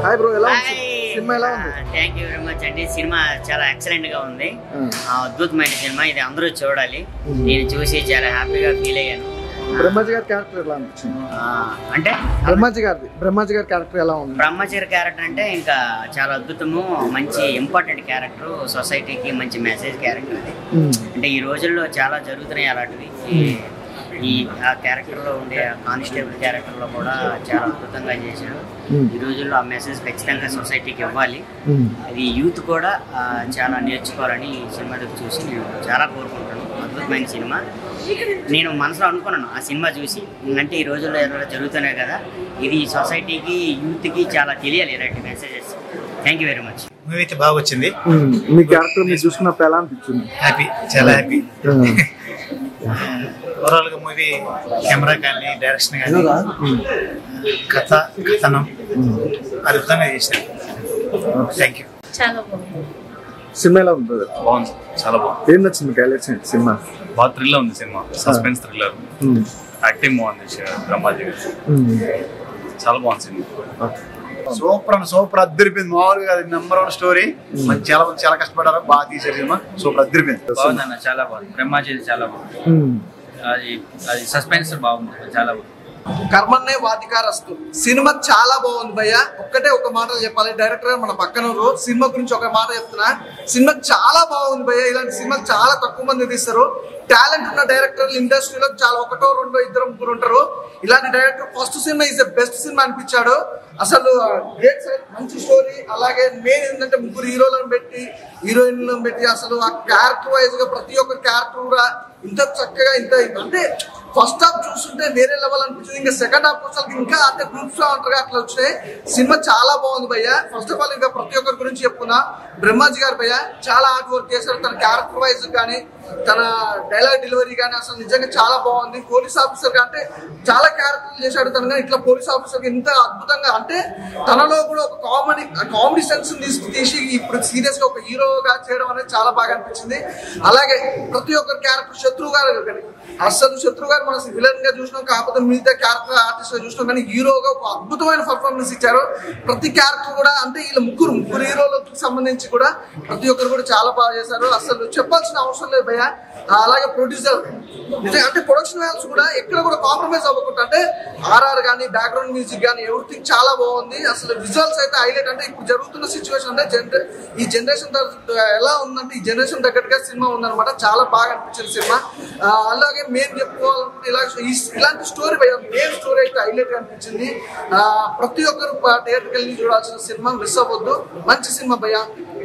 Hi bro, ఎలా ఉంది cinema? ఎలా ఉంది? థ్యాంక్ యూ వెరీ మచ్ అండి. సినిమా చాలా ఎక్సలెంట్ గా ఉంది. అద్భుతమైన సినిమా, ఇది అందరూ చూడాలి. నేను చూసి చాలా హ్యాపీగా ఫీల్ అయ్యాను. బ్రహ్మాజీ గారి క్యారెక్టర్ ఎలా అనిపించింది? అంటే బ్రహ్మాజీ గారి క్యారెక్టర్ ఎలా ఉంది? బ్రహ్మజీ క్యారెక్టర్ అంటే ఇంకా చాలా అద్భుతము, మంచి ఇంపార్టెంట్ క్యారెక్టర్, సొసైటీకి మంచి మెసేజ్ క్యారెక్టర్ అది. అంటే ఈ రోజుల్లో చాలా జరుగుతున్నాయి అలాంటివి. ఆ క్యారెక్టర్లో ఉండే కానిస్టేబుల్ క్యారెక్టర్లో కూడా చాలా అద్భుతంగా చేశాడు. ఈ రోజుల్లో ఆ మెసేజ్ ఖచ్చితంగా సొసైటీకి ఇవ్వాలి. అది యూత్ కూడా చాలా నేర్చుకోవాలని ఈ సినిమా చూసి నేను చాలా కోరుకుంటాను. అద్భుతమైన సినిమా. నేను మనసులో అనుకున్నాను ఆ సినిమా చూసి, అంటే ఈ రోజుల్లో ఎవరైనా జరుగుతున్నాయి కదా, ఇది సొసైటీకి యూత్కి చాలా తెలియాలి ఇలాంటి messages. Thank you very much. Movie అయితే బాగా వచ్చింది. మీ క్యారెక్టర్ మీరు చూసుకున్నప్పుడు ఎలా అనిపించింది? హ్యాపీ, చాలా హ్యాపీ. ఓవరాల్ గా మూవీ కెమెరా కానీ, డైరెక్షన్ కానీ, కథనం అద్భుతంగా చేశారు. Thank you. చాలా బాగుంది సినిమా. ఎలా ఉంది? బాగుంది, చాలా బాగుంది. ఏం నచ్చింది హైలైట్స్ సినిమా? బాగా థ్రిల్లర్ ఉంది సినిమా, సస్పెన్స్ థ్రిల్లర్. యాక్టింగ్ బాగుంది బ్రహ్మాజీ గారు, చాలా బాగుంది సినిమా. సూపర్ అద్దరిపోయింది. మామూలుగా నెంబర్ 1 స్టోరీ. చాలా మంది చాలా కష్టపడ్డారు, బాగా తీసారు సినిమా. సూపర్ అద్దరిపోయింది. బాగుంది అన్న, చాలా బాగుంది. బ్రహ్మాజీ చాలా బాగుంది. అది సస్పెన్స్ బాగుంది, చాలా బాగుంది. కర్మన్నే వాతికారస్తు సినిమా చాలా బాగుంది భయ్య. ఒక్కటే ఒక మాట చెప్పాలి, డైరెక్టర్ మన పక్కన సినిమా గురించి ఒక మాట చెప్తున్నా. సినిమా చాలా బాగుంది భయ్య. ఇలాంటి సినిమాలు చాలా తక్కువ మంది తీస్తారు. టాలెంట్ ఉన్న డైరెక్టర్లు ఇండస్ట్రీలో చాలా 1, 2, 2, 3 ఉంటారు. ఇలాంటి director first cinema is the best cinema అనిపించాడు. అసలు మంచి స్టోరీ. అలాగే మెయిన్ ఏంటంటే 3 హీరోలను పెట్టి, హీరోయిన్లను పెట్టి, అసలు ఆ క్యారెక్టర్ వైజ్ గా ప్రతి ఒక్క క్యారెక్టర్ కూడా ఇంత చక్కగా అంటే ఫస్ట్ హాఫ్ చూస్తుంటే వేరే లెవెల్ అనిపించింది. ఇంకా సెకండ్ హాఫ్ వచ్చేసరికి ఇంకా అంటే గ్రూప్స్ లో అంటారు అట్లా వచ్చినాయి. సినిమా చాలా బాగుంది భయ్య. ఫస్ట్ ఆఫ్ ఆల్ ఇంకా ప్రతి ఒక్కరి గురించి చెప్పుకున్నా, బ్రహ్మాజీ గారు భయ్య చాలా హార్డ్ వర్క్ చేశారు. తన క్యారెక్టర్ వైజ్ కానీ, తన డైలాగ్ డెలివరీ కానీ అసలు నిజంగా చాలా బాగుంది. పోలీస్ ఆఫీసర్ అంటే చాలా క్యారెక్టర్లు చేశాడు తను, కానీ ఇట్లా పోలీస్ ఆఫీసర్ ఇంత అద్భుతంగా అంటే తనలో కూడా ఒక కామెడీ సెన్స్ తీసి ఇప్పుడు సీరియస్ గా ఒక హీరోగా చేయడం అనేది చాలా బాగా అనిపించింది. అలాగే ప్రతి ఒక్కరి క్యారెక్టర్, శత్రు గారు కానీ అసలు శత్రు గారు మనం విలన్ గా చూసినాం, కాకపోతే మిగతా క్యారెక్టర్ ఆర్టిస్ట్ గా చూసినాం, కానీ హీరోగా ఒక అద్భుతమైన పర్ఫార్మెన్స్ ఇచ్చారు. ప్రతి క్యారెక్టర్ కూడా అంటే వీళ్ళ ముగ్గురు హీరోలకు సంబంధించి కూడా ప్రతి ఒక్కరు కూడా చాలా బాగా చేశారు. అసలు చెప్పాల్సిన అవసరం లేదు భయ్య. అలాగే ప్రొడ్యూసర్ అంటే ప్రొడక్షన్ వాల్యూస్ కూడా ఎక్కడ కూడా కాంప్రమైజ్ అవ్వకుండా, అంటే ఆర్ఆర్ కానీ, బ్యాక్గ్రౌండ్ మ్యూజిక్ కానీ ఎవ్రీథింగ్ చాలా బాగుంది. అసలు విజువల్స్ అయితే హైలైట్. అంటే ఇప్పుడు జరుగుతున్న సిచ్యువేషన్ అంటే ఈ జనరేషన్ ఎలా ఉందంటే ఈ జనరేషన్ తగ్గట్టుగా సినిమా ఉందన్నమాట. చాలా బాగా అనిపించింది సినిమా. అలాగే మేము చెప్పుకోవాలంటే ఇలాంటి స్టోరీ మెయిన్ స్టోరీ అయితే హైలైట్ గా అనిపించింది. ప్రతి ఒక్కరు థియేటర్కి వెళ్ళి చూడాల్సిన సినిమా, మిస్ అవ్వద్దు. మంచి సినిమా భయ్య.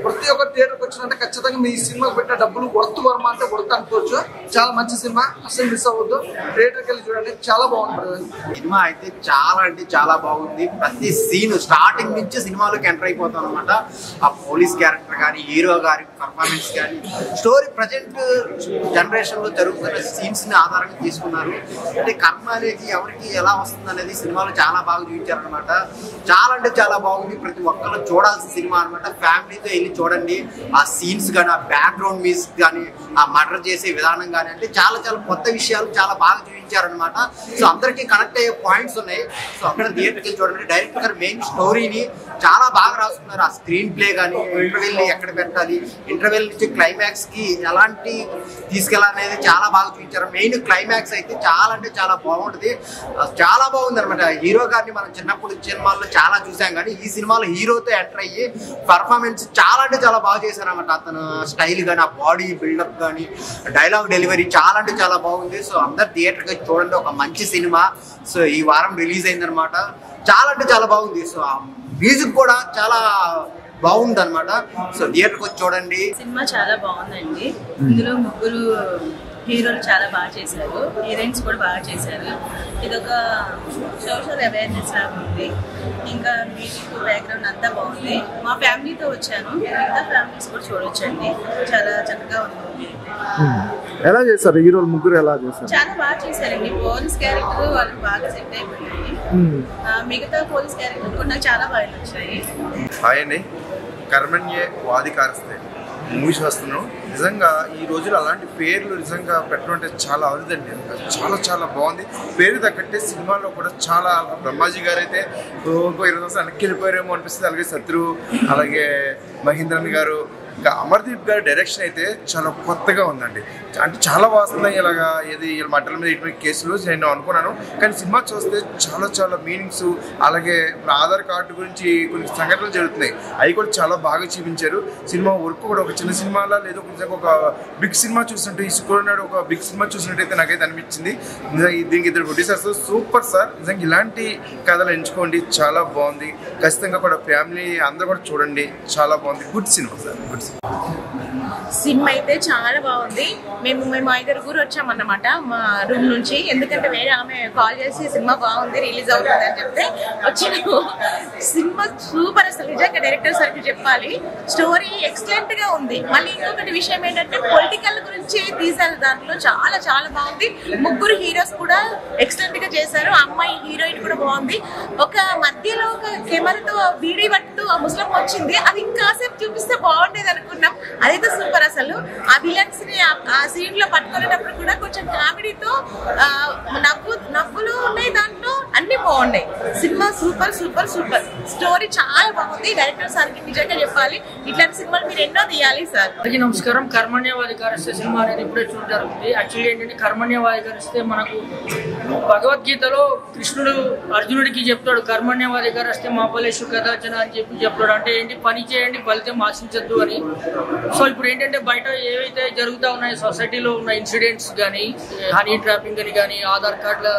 ప్రతి ఒక్కరు థియేటర్కి వచ్చినంటే ఖచ్చితంగా మీ సినిమాకి పెట్టిన డబ్బులు వర్త్ వర్మ అంటే వర్త్ అనుకోవచ్చు. చాలా మంచి సినిమా, అసలు మిస్ అవ్వద్దు. థియేటర్కి వెళ్ళి చూడండి, చాలా బాగుంటుంది. సినిమా అయితే చాలా అంటే చాలా బాగుంది. ప్రతి సీన్ స్టార్టింగ్ నుంచి సినిమాలోకి ఎంటర్ అయిపోతాం అనమాట. ఆ పోలీస్ క్యారెక్టర్ కానీ, హీరో గారి పర్ఫార్మెన్స్ కానీ, స్టోరీ ప్రజెంట్ జనరేషన్ లో జరుగుతున్న సీన్స్ ని ఆధారంగా తీసుకున్నారు. అంటే కర్మ అనేది ఎవరికి ఎలా వస్తుంది అనేది సినిమాలో చాలా బాగా చూపించారనమాట. చాలా అంటే చాలా బాగుంది. ప్రతి ఒక్కరు చూడాల్సిన సినిమా అనమాట. ఫ్యామిలీతో వెళ్ళి చూడండి. ఆ సీన్స్ కానీ, ఆ బ్యాక్గ్రౌండ్ మ్యూజిక్ కానీ, ఆ మర్డర్ చేసే విధానం కానీ, అంటే చాలా చాలా కొత్త విషయాలు చాలా బాగా చూపించారనమాట. సో అందరికీ కనెక్ట్ అయ్యే పాయింట్స్ ఉన్నాయి. సో అక్కడ థియేటర్కి వెళ్ళి చూడండి. డైరెక్టర్ గారు మెయిన్ స్టోరీని చాలా బాగా రాసుకున్నారు. ఆ స్క్రీన్ ప్లే కానీ, ఇంటర్వెల్ ఎక్కడ పెట్టాలి, ఇంటర్వెల్ నుంచి క్లైమాక్స్ కి ఎలాంటి తీసుకెళ్ళాలనేది చాలా బాగా చూపించారు. మెయిన్ క్లైమాక్స్ అయితే చాలా అంటే చాలా బాగుంటుంది. చాలా బాగుంది అనమాట. హీరో గారిని మనం చిన్నప్పుడు సినిమాల్లో చాలా చూసాం, కానీ ఈ సినిమాలో హీరోతో ఎంటర్ అయ్యి పర్ఫార్మెన్స్ చాలా అంటే చాలా బాగా చేశారనమాట. అతను స్టైల్ కానీ, ఆ బాడీ బిల్డప్ కానీ, డైలాగ్ డెలివరీ చాలా అంటే చాలా బాగుంది. సో అందరు థియేటర్కి చూడండి. ఒక మంచి సినిమా. సో ఈ వారం రిలీజ్ అయిందనమాట. చాలా అంటే చాలా బాగుంది. సో మ్యూజిక్ కూడా చాలా బాగుంది అనమాట. సో థియేటర్కి వచ్చి చూడండి. సినిమా చాలా బాగుందండి. ఇందులో ముగ్గురు హీరోలు చాలా బాగా చేశారు, హీరోయిన్స్ కూడా బాగా చేశారు. ఇదొక సోషల్ అవేర్నెస్ లాగా ఉంది. ఇంకా మ్యూజిక్ బ్యాక్గ్రౌండ్ అంతా బాగుంది. మా ఫ్యామిలీతో వచ్చాను, మిగతా ఫ్యామిలీస్ కూడా చూడొచ్చండి. చాలా చక్కగా ఉంది. ఎలా చేశారు హీరోలు ముగ్గురు? ఎలా చేశారు? చాలా బాగా చేశారండి. పోలీస్ క్యారెక్టర్ వాళ్ళకి బాగా సెట్ అయిపోయింది. మిగతా పోలీస్ క్యారెక్టర్ కూడా నాకు చాలా బాగా నచ్చాయి. హాయ్ అండి. కర్మణ్యే వాధికారస్తే మూవీ చూస్తున్నాం. నిజంగా ఈ రోజులు అలాంటి పేర్లు నిజంగా పెట్టడం అంటే చాలా అరుదండి. చాలా చాలా బాగుంది. పేరు తగ్గట్టే సినిమాలో కూడా చాలా బ్రహ్మాజీ గారు అయితే 20 సంవత్సరాలు వెనక్కి వెళ్ళిపోయారేమో అనిపిస్తుంది. అలాగే శత్రు, అలాగే మహేంద్రన్ గారు, ఇంకా అమర్దీప్ గారి డైరెక్షన్ అయితే చాలా కొత్తగా ఉందండి. అంటే చాలా వాస్తున్నాయి ఇలాగా ఏది మటల మీద ఇటువంటి కేసులు నేను అనుకున్నాను. కానీ సినిమా చూస్తే చాలా చాలా మీనింగ్స్, అలాగే ఆధార్ కార్డు గురించి కొన్ని సంఘటనలు జరుగుతున్నాయి, అవి కూడా చాలా బాగా చూపించారు. సినిమా వర్క్ కూడా ఒక చిన్న సినిమాలా లేదు, ఒక బిగ్ సినిమా చూసినట్టు, ఈ శుక్రవారం నాడు ఒక బిగ్ సినిమా చూసినట్టయితే నాకైతే అనిపించింది. దీనికి 2 ప్రొడ్యూసర్స్ సూపర్ సార్. నిజంగా ఇలాంటి కథలు ఎంచుకోండి, చాలా బాగుంది. ఖచ్చితంగా కూడా ఫ్యామిలీ అందరూ కూడా చూడండి, చాలా బాగుంది. Good cinema sir, good cinema. Cinema అయితే చాలా బాగుంది. మేము 5 వచ్చామన్నమాట మా రూమ్ నుంచి. ఎందుకంటే వేరే ఆమె కాల్ చేసి సినిమా బాగుంది, రిలీజ్ అవుతుంది అని చెప్తే వచ్చినాము. సినిమా సూపర్, అసలు నిజంగా డైరెక్టర్ సార్కి చెప్పాలి. స్టోరీ ఎక్సలెంట్ గా ఉంది. మళ్ళీ ఇంకొకటి విషయం ఏంటంటే పొలిటికల్ గురించి తీసారు, దాంట్లో చాలా చాలా బాగుంది. 3 హీరోస్ కూడా ఎక్సలెంట్ గా చేశారు. అమ్మాయి హీరోయిన్ కూడా బాగుంది. ఒక మధ్యలో ఒక కెమెరాతో బీడీ పట్టు ఆ ముస్లిం వచ్చింది, అది ఇంకాసేపు చూపిస్తే బాగుండేది అనుకున్నాం. అదైతే సూపర్. అసలు ఆ విలన్స్ ని ఆ సీన్ లో పట్టుకునేటప్పుడు కూడా కొంచెం కామెడీతో నవ్వులు ఉన్నాయి, దాంట్లో అన్ని బాగున్నాయి. Cinema super super super. Story చాలా బాగుంది. డైరెక్టర్ సార్కి నిజంగా చెప్పాలి, ఇట్లాంటి సినిమాలు మీరు ఎన్నో తీయాలి సార్. నమస్కారం. కర్మణ్యవాధికారస్తే సినిమా అనేది ఇప్పుడే చూడడం జరుగుతుంది. యాక్చువల్లీ ఏంటంటే కర్మణ్యవాధికారస్తే మనకు భగవద్గీతలో కృష్ణుడు అర్జునుడికి చెప్తాడు, కర్మణ్యవాధికారస్తే మా ఫలేషు కదాచన అని చెప్తాడు. అంటే ఏంటి, పని చేయండి ఫలితం ఆశించద్దు అని. సో ఇప్పుడు ఏంటంటే బయట ఏవైతే జరుగుతూ ఉన్నాయో సొసైటీలో ఉన్న ఇన్సిడెంట్స్ కానీ, హనీ ట్రాపింగ్ అని కానీ, ఆధార్ కార్డుల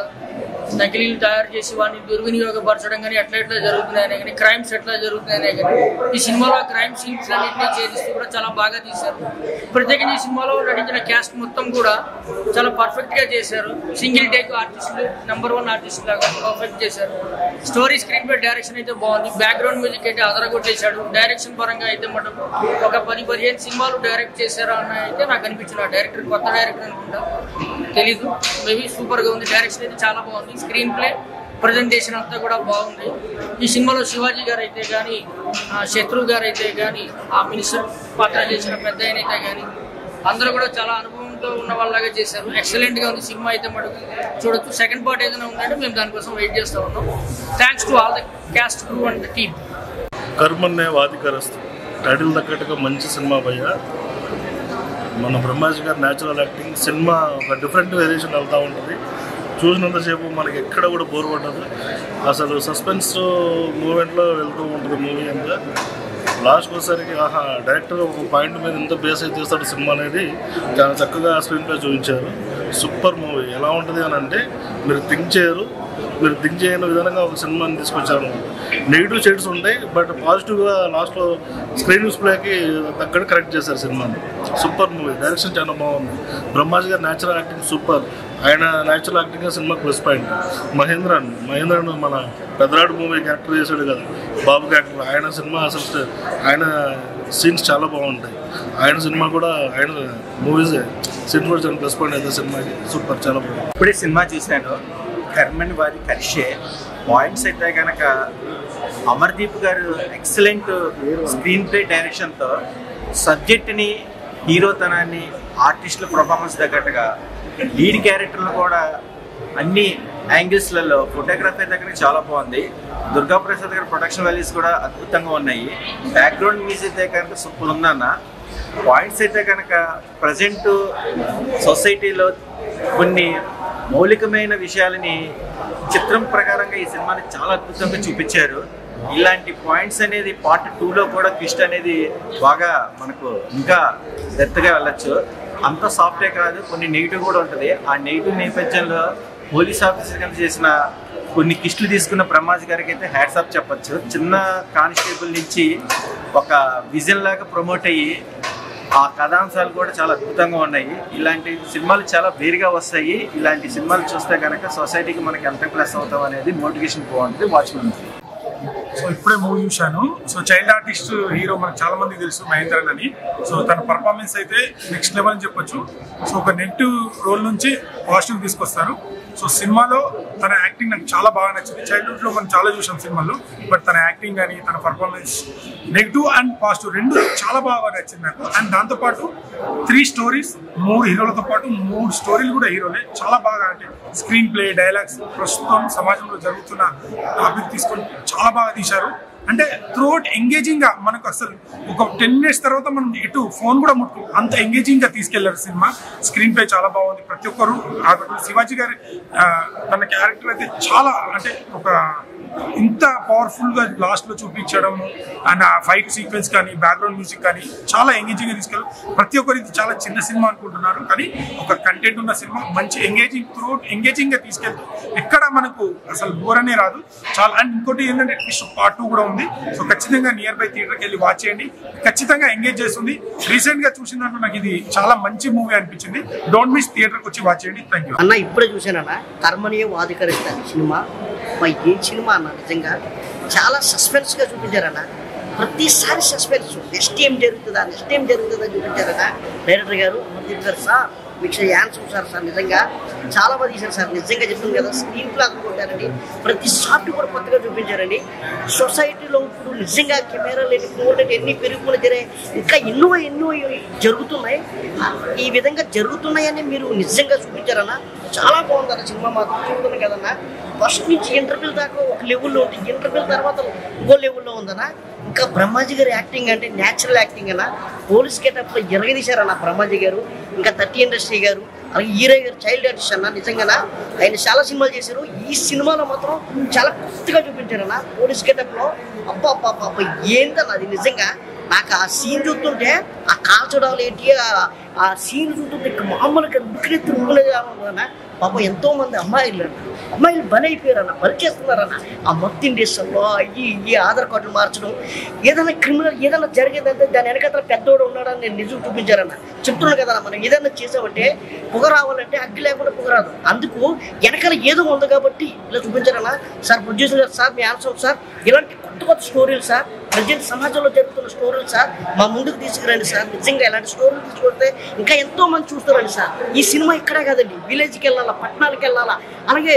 నకిలీలు తయారు చేసి వాటిని దుర్వినియోగపరచడం కానీ ఎట్లా జరుగుతున్నాయనే కానీ, క్రైమ్స్ ఎట్లా జరుగుతున్నాయనే కానీ ఈ సినిమాలో క్రైమ్ సీన్స్ అన్నింటినీ చేరిస్తూ కూడా చాలా బాగా తీశారు. ప్రత్యేకంగా ఈ సినిమాలో నటించిన క్యాస్ట్ మొత్తం కూడా చాలా పర్ఫెక్ట్ గా చేశారు. సింగిల్ టేక్ ఆర్టిస్టులు నెంబర్ 1 ఆర్టిస్ట్ లాగా పర్ఫెక్ట్ చేశారు. స్టోరీ స్క్రీన్ పై డైరెక్షన్ అయితే బాగుంది. బ్యాక్గ్రౌండ్ మ్యూజిక్ అయితే అదరగొట్టేశాడు. డైరెక్షన్ పరంగా అయితే మనం ఒక 10-15 సినిమాలు డైరెక్ట్ చేశారా అన్న అయితే నాకు అనిపించిన డైరెక్టర్ కొత్త డైరెక్టర్ అనుకుంటా, తెలీదు. మేబీ సూపర్ గా ఉంది. డైరెక్షన్ అయితే చాలా బాగుంది. స్క్రీన్ ప్లే, ప్రజెంటేషన్ అంతా కూడా బాగుంది. ఈ సినిమాలో శివాజీ గారు అయితే కానీ, శత్రు గారు అయితే కానీ, ఆ మినిస్టర్ పాత్ర చేసిన పెద్ద ఆయన అయితే కానీ అందరూ కూడా చాలా అనుభవంతో ఉన్న వాళ్ళలాగా చేశారు. ఎక్సలెంట్ గా ఉంది. సినిమా అయితే మనకు చూడొచ్చు. సెకండ్ పార్ట్ ఏదైనా ఉందంటే మేము దానికోసం వెయిట్ చేస్తూ ఉన్నాం. Thanks to all the cast crew and the team. కర్మణ్యవాధికారస్తు టైటిల్ తగ్గట్టుగా మంచి సినిమా భయ్య. మన బ్రహ్మాజీ గారు న్యాచురల్ యాక్టింగ్, సినిమా ఒక డిఫరెంట్ వేరియేషన్ వెళ్తూ ఉంటుంది. చూసినంతసేపు మనకి ఎక్కడ కూడా బోర్ పడ్డదు. అసలు సస్పెన్స్ మూమెంట్లో వెళ్తూ ఉంటుంది మూవీ అంతా. లాస్ట్కి వచ్చేసరికి డైరెక్టర్ ఒక పాయింట్ మీద ఎంత బేస్ అయితే చేస్తాడు సినిమా అనేది చాలా చక్కగా స్క్రీన్ ప్లే చూపించారు. Super movie. ఎలా ఉంటుంది అని అంటే మీరు థింక్ చేయని విధంగా ఒక సినిమాని తీసుకొచ్చారు. నెగిటివ్ షేడ్స్ ఉంటాయి, బట్ పాజిటివ్గా లాస్ట్లో స్క్రీన్ ప్లేకి తగ్గట్టు కరెక్ట్ చేశారు సినిమాని. Super movie. డైరెక్షన్ చాలా బాగుంది. బ్రహ్మాజీ గారు న్యాచురల్ యాక్టింగ్ సూపర్. ఆయన natural acting cinema plus point. Mahendran మన పెద్దరాడు మూవీ క్యారెక్టర్ చేశాడు కదా, బాబు క్యారెక్టర్. ఆయన సినిమా అసలు ఆయన సీన్స్ చాలా బాగుంటాయి. ఆయన సినిమా కూడా ఆయన మూవీస్ సీన్ కూడా చాలా ప్లస్ పాయింట్ అయితే సినిమాకి. సూపర్, చాలా బాగుంది. ఇప్పుడే సినిమా చూశాను. కర్మణ్యవాధికారస్తే పాయింట్స్ అయితే కనుక అమర్దీప్ గారు ఎక్సలెంట్ స్క్రీన్ ప్లే డైరెక్షన్తో సబ్జెక్ట్ని, హీరోతనాన్ని, ఆర్టిస్టుల పర్ఫార్మెన్స్ తగ్గట్టుగా లీడ్ క్యారెక్టర్లు కూడా అన్ని యాంగిల్స్లలో, ఫోటోగ్రఫీ దగ్గర చాలా బాగుంది. దుర్గాప్రసాద్ గారి ప్రొడక్షన్ వాల్యూస్ కూడా అద్భుతంగా ఉన్నాయి. బ్యాక్గ్రౌండ్ మ్యూజిక్ అయితే కనుక సూపర్ ఉందన్న. పాయింట్స్ అయితే కనుక ప్రజెంట్ సొసైటీలో కొన్ని మౌలికమైన విషయాలని చిత్రం ప్రకారంగా ఈ సినిమాని చాలా అద్భుతంగా చూపించారు. ఇలాంటి పాయింట్స్ అనేది పార్ట్ 2లో కూడా ట్విస్ట్ అనేది బాగా మనకు ఇంకా డెప్త్గా వెళ్ళచ్చు. అంత సాఫ్టే కాదు, కొన్ని నెగిటివ్ కూడా ఉంటుంది. ఆ నెగిటివ్ నేపథ్యంలో పోలీస్ ఆఫీసర్ కింద చేసిన కొన్ని కిస్టులు తీసుకున్న బ్రహ్మాజీ గారికి అయితే హ్యాట్స్ ఆఫ్ చెప్పచ్చు. చిన్న కానిస్టేబుల్ నుంచి ఒక విజన్ లాగా ప్రమోట్ అయ్యి ఆ కథాంశాలు కూడా చాలా అద్భుతంగా ఉన్నాయి. ఇలాంటి సినిమాలు చాలా వేరుగా వస్తాయి. ఇలాంటి సినిమాలు చూస్తే కనుక సొసైటీకి మనకి ఎంత ప్లస్ అవుతాం అనేది మోటివేషన్ బాగుంటుంది. వాచ్మెన్. సో ఇప్పుడే మూవీ చూశాను. సో చైల్డ్ ఆర్టిస్ట్ హీరో మనకు చాలా మందికి తెలుసు, మహేంద్రన్ అని. సో తన పర్ఫార్మెన్స్ అయితే నెక్స్ట్ లెవెల్ అని చెప్పొచ్చు. సో ఒక నెగిటివ్ రోల్ నుంచి పాజిటివ్ తీసుకొస్తారు. సో సినిమాలో తన యాక్టింగ్ నాకు చాలా బాగా నచ్చింది. చైల్డ్హుడ్ లో మనం చాలా చూసాం సినిమాలు, బట్ తన యాక్టింగ్ కానీ తన పర్ఫార్మెన్స్ నెగిటివ్ అండ్ పాజిటివ్ రెండు చాలా బాగా నచ్చింది నాకు. అండ్ దాంతోపాటు 3 స్టోరీస్ 3 హీరోలతో పాటు 3 స్టోరీలు కూడా హీరోలే చాలా బాగా, అంటే స్క్రీన్ ప్లే, డైలాగ్స్, ప్రస్తుతం సమాజంలో జరుగుతున్న టాపిక్ తీసుకొని చాలా బాగా తీశారు. అంటే త్రూఅవుట్ ఎంగేజింగ్ గా మనకు అసలు ఒక 10 minutes తర్వాత మనం ఎటు ఫోన్ కూడా ముట్టుకో అంత ఎంగేజింగ్ గా తీసుకెళ్లారు సినిమా. స్క్రీన్ ప్లే చాలా బాగుంది. ప్రతి ఒక్కరు శివాజీ గారి తన క్యారెక్టర్ అయితే చాలా, అంటే ఒక ఇంత పవర్ఫుల్ గా లాస్ట్ లో చూపించడం అండ్ ఆ ఫైట్ సీక్వెన్స్ కానీ బ్యాక్గ్రౌండ్ మ్యూజిక్ కానీ చాలా ఎంగేజింగ్ గా తీసుకెళ్ళారు. ప్రతి ఒక్కరు ఇది చాలా చిన్న సినిమా అనుకుంటున్నారు, కానీ ఒక కంటెంట్ ఉన్న సినిమా, మంచి ఎంగేజింగ్ త్రూఅవుట్ ఎంగేజింగ్ గా తీసుకెళ్తూ ఎక్కడ మనకు అసలు బోర్ అనే రాదు చాలా. అండ్ ఇంకోటి ఏంటంటే పార్ట్ 2 కూడా ఉంది. సో ఖచ్చితంగా నియర్ బై థియేటర్కి వెళ్ళి వాచ్ చేయండి, ఖచ్చితంగా ఎంగేజ్ చేస్తుంది. రీసెంట్ గా చూసిన దాంట్లో నాకు ఇది చాలా మంచి మూవీ అనిపించింది. డోంట్ మిస్, థియేటర్కి వచ్చి వాచ్ చేయండి. థ్యాంక్ యూ అన్న. ఇప్పుడే చూసానన్నా కర్మనీయ వాదికరిస్తారు సినిమా. ఏం సినిమా అన్న, నిజంగా చాలా సస్పెన్స్ గా చూపించారన్న. ప్రతిసారి సస్పెన్స్, నెక్స్ట్ ఏం జరుగుతుందా చూపించారన్న డైరెక్టర్ గారు, అమర్దీప్ గారు. సార్ మీకు యాన్సర్ సార్ నిజంగా చాలా బాగా తీశారు సార్. నిజంగా చెప్తుంది కదా, స్క్రీన్ ప్లే అనుకుంటారండి. ప్రతి షాట్ కూడా కొత్తగా చూపించారండి. సొసైటీలో ఇప్పుడు నిజంగా కెమెరా లేని ఫోన్ ఎన్ని పెరుగుకుని జరిగాయి, ఇంకా ఎన్నో జరుగుతున్నాయి. ఈ విధంగా జరుగుతున్నాయని మీరు నిజంగా చూపించారన్న. చాలా బాగుందన్న సినిమా మాత్రం. చూస్తున్నాం కదన్నా, ఫస్ట్ నుంచి ఇంటర్వ్యూ దాకా ఒక లెవెల్లో ఉంటుంది, ఇంటర్వ్యూ తర్వాత ఇంకో లెవెల్లో ఉందన్న. ఇంకా బ్రహ్మాజీ గారి యాక్టింగ్ అంటే న్యాచురల్ యాక్టింగ్ అన్న. పోలీస్ గెటప్లో ఎరగదీశారన్న బ్రహ్మాజీ గారు, ఇంకా 30 ఇండస్ట్రీ గారు, అలాగే హీరో గారు చైల్డ్ ఆర్టిస్ట్ అన్న. నిజంగా ఆయన చాలా సినిమాలు చేశారు. ఈ సినిమాలో మాత్రం చాలా కొత్తగా చూపించారన్న పోలీస్ గెటప్లో. అబ్బా ఏంటన్న అది. నిజంగా నాకు ఆ సీన్ చూస్తుంటే, ఆ కాల్చడాలు ఏంటి, ఆ సీన్ చూస్తుంటే మామూలుగా ఉడికినెత్తుకునేదన్న. పాపం ఎంతో మంది అమ్మాయిలు బలైపోయారన్న, బలిచేస్తున్నారన్న. ఆ మొత్తం దేశంలో ఈ ఆధార్ కార్డులు మార్చడం, ఏదైనా క్రిమినల్ ఏదైనా జరిగేదంటే దాని వెనకాల పెద్దోడు ఉన్నాడని నేను నిజం చూపించారన్న. చెప్తున్నాను కదా, మనం ఏదైనా చేసామంటే పొగ రావాలంటే అగ్గి లేకుండా పొగ రాదు. అందుకు వెనకాల ఏదో ఉంది కాబట్టి ఇలా చూపించారన్న. సార్ ప్రొడ్యూసర్ గారు, సార్ మీ ఆన్సర్ సార్, ఇలాంటి కొత్త స్టోరీలు సార్, ప్రజెంట్ సమాజంలో జరుగుతున్న స్టోరీలు సార్ మా ముందుకు తీసుకురండి సార్. నిజంగా ఇలాంటి స్టోరీలు తీసుకొస్తే ఇంకా ఎంతో మంది చూస్తారండి సార్. ఈ సినిమా ఇక్కడే కాదండి, విలేజ్కి వెళ్ళాలా, పట్టణాలకు వెళ్ళాలా, అలాగే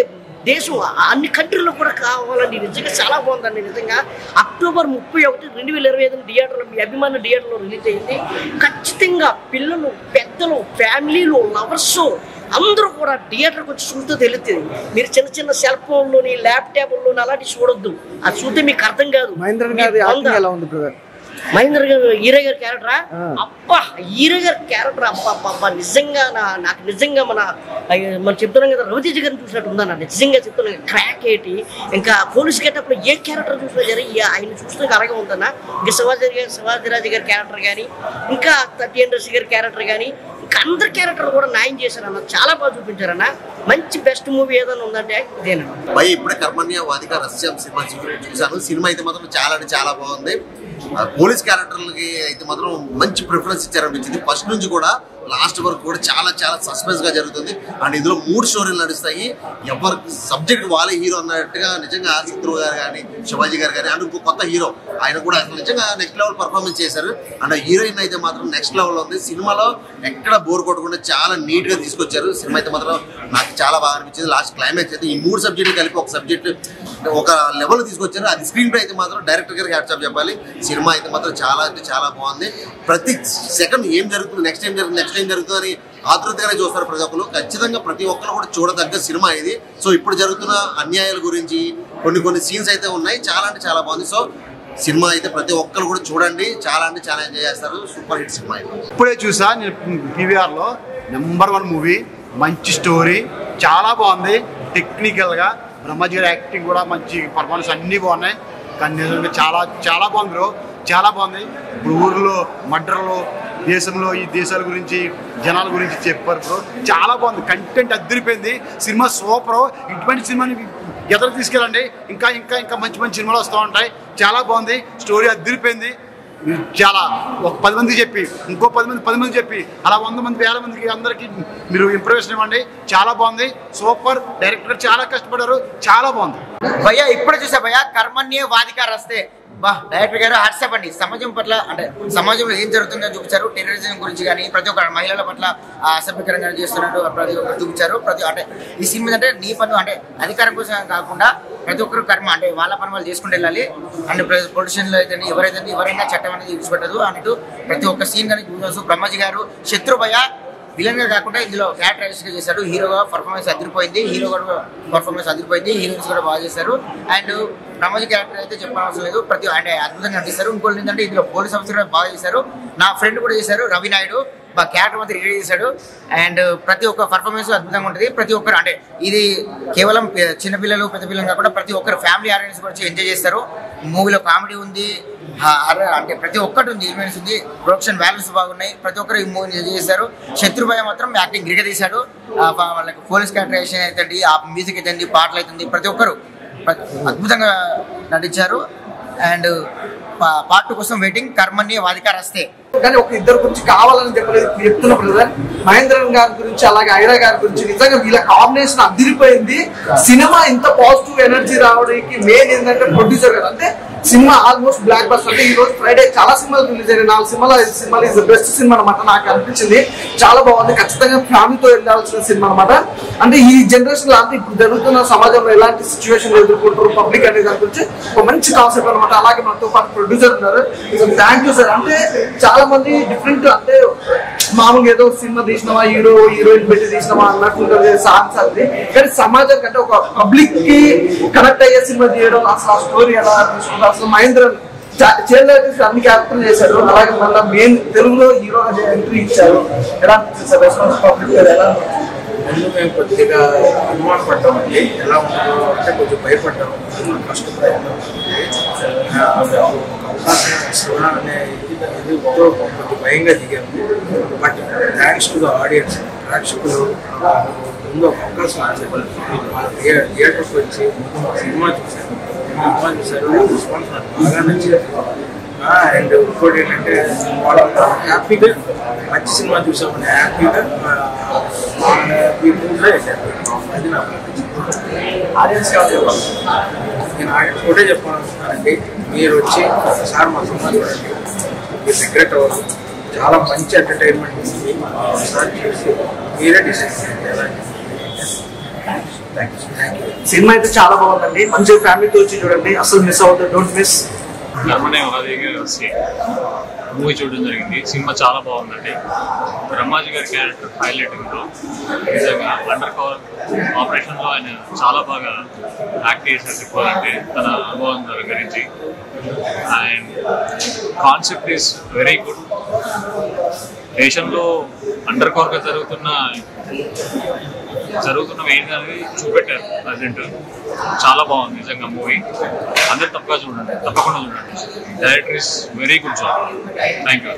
దేశం అన్ని కంట్రీలో కూడా కావాలండి. నిజంగా చాలా బాగుందండి. నిజంగా అక్టోబర్ 31, 2025 థియేటర్లో, మీ అభిమాన థియేటర్లో రిలీజ్ అయింది. ఖచ్చితంగా పిల్లలు, పెద్దలు, ఫ్యామిలీలు, లవర్స్ అందరూ కూడా థియేటర్కి వచ్చి చూస్తూ తెలుస్తుంది. మీరు చిన్న సెల్ ఫోన్లోని, ల్యాప్టాప్లోని అలాంటి చూడొద్దు. అది చూస్తే మీకు అర్థం కాదు. మహేంద్ర గారి యాక్టింగ్ ఎలా ఉంది బ్రదర్? మహేంద్ర గారు హీరో గారి క్యారెక్టరా, అబ్బా హీరో గారి క్యారెక్టర్ అబ్బా నిజంగా నాకు నిజంగా మనం చెప్తున్నాం కదా, రవితేజ గారిని చూసినట్టు ఉందా. నిజంగా చెప్తున్నాను, క్రాక్ ఏంటి, ఇంకా పోలీస్ గెటప్లో ఏ క్యారెక్టర్ చూసినా సరే ఆయన చూస్తే అలాగే ఉందన్న. ఇంకా శివాజీరాజు గారి క్యారెక్టర్ కానీ, ఇంకా 30 ఇండస్ట్రీ గారి క్యారెక్టర్ కానీ, ఇంకా అందరి క్యారెక్టర్ కూడా న్యాయం చేశారన్న. చాలా బాగా చూపించారన్న. మంచి బెస్ట్ మూవీ ఏదైనా ఉందంటే ఇదేనన్న. భయ ఇప్పుడే కర్మణ్య వాదిక రహస్యం సినిమా చూసాను. సినిమా అయితే మాత్రం చాలా బాగుంది. పోలీస్ క్యారెక్టర్లకి అయితే మాత్రం మంచి ప్రిఫరెన్స్ ఇచ్చారనిపించింది. ఫస్ట్ నుంచి కూడా లాస్ట్ వరకు కూడా చాలా సస్పెన్స్ గా జరుగుతుంది. అండ్ ఇందులో 3 స్టోరీలు నడుస్తాయి. ఎవరు సబ్జెక్ట్ వాళ్ళే హీరో అన్నట్టుగా నిజంగా శత్రువు గారు కానీ, శివాజీ గారు కానీ, అండ్ ఇంకో కొత్త హీరో ఆయన కూడా నిజంగా నెక్స్ట్ లెవెల్ పర్ఫార్మెన్స్ చేశారు. అండ్ హీరోయిన్ అయితే మాత్రం నెక్స్ట్ లెవెల్ ఉంది. సినిమాలో ఎక్కడ బోర్ కొట్టకుండా చాలా నీట్ గా తీసుకొచ్చారు. సినిమా అయితే మాత్రం నాకు చాలా బాగా అనిపించింది. లాస్ట్ క్లైమాక్స్ అయితే ఈ 3 సబ్జెక్టులు కలిపి ఒక సబ్జెక్ట్ ఒక లెవెల్ తీసుకొచ్చారు. అది స్క్రీన్ ప్లే అయితే మాత్రం డైరెక్టర్ గారికి హ్యాట్స్ ఆఫ్ చెప్పాలి. సినిమా అయితే మాత్రం చాలా బాగుంది. ప్రతి సెకండ్ ఏం జరుగుతుంది, నెక్స్ట్ ఏం జరుగుతుంది అని ఆతృతగానే చూస్తారు ప్రతి ఒక్కరు. ఖచ్చితంగా ప్రతి ఒక్కరు కూడా చూడదగ్గ సినిమా ఇది. సో ఇప్పుడు జరుగుతున్న అన్యాయాల గురించి కొన్ని సీన్స్ అయితే ఉన్నాయి. చాలా బాగుంది. సో సినిమా అయితే ప్రతి ఒక్కరు కూడా చూడండి. చాలా ఎంజాయ్ చేస్తారు. సూపర్ హిట్ సినిమా ఇది. ఇప్పుడే చూసా నేను పీవీఆర్లో. నెంబర్ 1 మూవీ, మంచి స్టోరీ, చాలా బాగుంది. టెక్నికల్గా బ్రహ్మాజీ గారి యాక్టింగ్ కూడా మంచి పర్ఫార్మెన్స్ అన్నీ బాగున్నాయి. కానీ నిజంగా చాలా బాగుంది బ్రో, చాలా బాగుంది. ఇప్పుడు ఊర్లో మర్డర్లు, దేశంలో ఈ దేశాల గురించి, జనాల గురించి చెప్పారు బ్రో. చాలా బాగుంది. కంటెంట్ అద్దరిపోయింది. Cinema super. ఇటువంటి సినిమాని ఎదురు తీసుకెళ్ళండి. ఇంకా మంచి సినిమాలు వస్తూ ఉంటాయి. చాలా బాగుంది. స్టోరీ అద్దరిపోయింది. చాలా ఒక 10 మందికి చెప్పి, ఇంకో 10 మంది చెప్పి, అలా 100 మంది 1000 మందికి అందరికీ మీరు ఇంప్రెషన్ ఇవ్వండి. చాలా బాగుంది. సూపర్. డైరెక్టర్ చాలా కష్టపడ్డారు. చాలా బాగుంది. భయ్యా ఇప్పుడే చూసా భయ్యా కర్మణ్య వాదిక రస్తే. డైరెక్టర్ గారు హ్యాట్సాప్ అండి. సమాజం పట్ల అంటే సమాజంలో ఏం జరుగుతుందో చూపించారు. టెర్రరిజం గురించి కానీ ప్రతి ఒక్క మహిళల పట్ల అసభ్యకరంగా చేస్తున్నట్టు ప్రతి ఒక్కరు చూపించారు. అంటే ఈ సినిమా అంటే నీ పన్ను అంటే అధికారం కోసం కాకుండా ప్రతి ఒక్కరు కర్మ అంటే వాళ్ళ పని వాళ్ళు చేసుకుంటూ వెళ్ళాలి. అండ్ పొలిటీషియన్లో అయితే ఎవరైనా చట్టం అనేది విడిచిపెట్టదు అన్నట్టు ప్రతి ఒక్క సీన్ కానీ చూడవచ్చు. బ్రహ్మాజీ గారు శత్రుభయ విలన్ గా కాకుండా ఇందులో క్యారెక్టరైజ్ గా చేశాడు. హీరోగా పర్ఫార్మెన్స్ అదిరిపోయింది. హీరోయిన్స్ కూడా బాగా చేశారు. అండ్ బ్రహ్మాజీ క్యారెక్టర్ అయితే చెప్పనవసరం లేదు. ప్రతి అంటే అద్భుతంగా నటిస్తారు. ఇంకోటి ఏంటంటే ఇందులో పోలీస్ ఆఫీసర్ బాగా చేశారు. నా ఫ్రెండ్ కూడా చేశారు రవి నాయుడు. మా క్యారెక్టర్ మాత్రం రిలీజ్ చేశాడు. అండ్ ప్రతి ఒక్క పర్ఫార్మెన్స్ అద్భుతంగా ఉంటుంది. ప్రతి ఒక్కరు అంటే ఇది కేవలం చిన్నపిల్లలు పెద్ద పిల్లలు కాకుండా ప్రతి ఒక్కరు ఫ్యామిలీ ఆడియన్స్ కూడా వచ్చి ఎంజాయ్ చేస్తారు. మూవీలో కామెడీ ఉంది, అంటే ప్రతి ఒక్కటి ఉంది, ఎలిమెంట్స్ ఉంది, ప్రొడక్షన్ వాల్యూస్ బాగున్నాయి. ప్రతి ఒక్కరు ఈ మూవీని ఎంజాయ్ చేశారు. శత్రుభయ మాత్రం యాక్టింగ్ గిరిగ తీశాడు. వాళ్ళకి పోలీస్ క్యారెక్టరైజేషన్ అయితే ఆ మ్యూజిక్ అయితే పాటలు అవుతుంది ప్రతి ఒక్కరు అద్భుతంగా నటించారు. అండ్ పార్ట్ 2 కోసం వెయిటింగ్. కర్మణ్య వాధికారస్తే కానీ ఒక ఇద్దరు గురించి కావాలని చెప్తున్న బ్రదర్ మహేంద్రన్ గారి గురించి అలాగే ఐరా గారి గురించి నిజంగా వీళ్ళ కాంబినేషన్ అదిరిపోయింది. సినిమా ఇంత పాజిటివ్ ఎనర్జీ రావడానికి మెయిన్ ఏంటంటే ప్రొడ్యూసర్ గారు. అంటే సినిమా ఆల్మోస్ట్ బ్లాక్ బస్టర్. అంటే ఈ రోజు ఫ్రైడే చాలా సినిమాలు రిలీజ్ అయినాయి. 4 సినిమాలు ఇస్ ద బెస్ట్ సినిమా అనమాట. నాకు అనిపించింది చాలా బాగుంది. ఖచ్చితంగా ఫ్యామిలీతో వెళ్ళాల్సిన సినిమా అనమాట. అంటే ఈ జనరేషన్ లో అంటే ఇప్పుడు జరుగుతున్న సమాజంలో ఎలాంటి సిచ్యువేషన్ ఎదుర్కొంటారు పబ్లిక్ అనే దాని గురించి ఒక మంచి కాన్సెప్ట్ అనమాట. అలాగే మనతో పాటు ప్రొడ్యూసర్ ఉన్నారు. Thank you sir. అంటే చాలా మంది డిఫరెంట్ అంటే మామూలుగా ఏదో సినిమా తీసినామా హీరోయిన్ పెట్టి తీసినామా అన్నట్టుంటారు సాంగ్స్ అది. కానీ సమాజం కంటే ఒక పబ్లిక్ కి కనెక్ట్ అయ్యే సినిమా తీయడం అసలు ఆ స్టోరీ ఎలా తీసుకుంటారు. అసలు మహేంద్రన్ అన్ని క్యారెక్టర్లు చేశారు. అలాగే మళ్ళీ మెయిన్ తెలుగులో హీరో ఎంట్రీ ఇచ్చారు. ఎలా సార్ రెస్పాన్స్ పబ్లిక్ ఎలా? మేము కొద్దిగా అనుమానం పడ్డామండి. ఎలా ఉంటుందో అంటే కొంచెం భయపడ్డాము. కష్టపడ్డాము. అవకాశం ఇస్తున్నా అనే కొంచెం భయంగా దిగాము. But thanks to the audience, ప్రేక్షకులు ముందు ఒక అవకాశం థియేటర్కి వచ్చి సినిమా చూశారు. రెస్పాన్స్ నాకు బాగా నచ్చింది. అండ్ ఇంకోటి ఏంటంటే వాళ్ళు హ్యాపీగా మంచి సినిమా చూసామని హ్యాపీగా అది నాకు ఆడియన్స్ కాదు చెప్పాలి. నేను ఆడియన్స్ కూడా చెప్పాలనుకుంటున్నానండి. మీరు వచ్చి ఒకసారి మా సినిమా చూడండి, మీరు రిగ్రెట్ అవ్వదు. చాలా మంచి ఎంటర్టైన్మెంట్ ఉంది. ఒకసారి చూసి మీరే డిసైడ్ చేయాలి. సినిమా అయితే చాలా బాగుందండి. మంచిగా ఫ్యామిలీతో వచ్చి చూడండి, అసలు మిస్ అవ్వద్దు. Don't miss. కర్మణ్య వాధికారస్తే వచ్చి మూవీ చూడడం జరిగింది. సినిమా చాలా బాగుందండి. బ్రహ్మాజీ గారి క్యారెక్టర్ హైలైటింగ్లో నిజంగా అండర్ కవర్ ఆపరేషన్లో ఆయన చాలా బాగా యాక్ట్ చేశారు చెప్పాలంటే తన అనుభవం గురించి. And concept is very good. దేశంలో అండర్ కవర్గా జరుగుతున్నవి ఏంటనేది చూపెట్టారు ప్రజెంట్. చాలా బాగుంది నిజంగా మూవీ. అందరు తప్పకుండా చూడండి. Director is very good job. Thank you.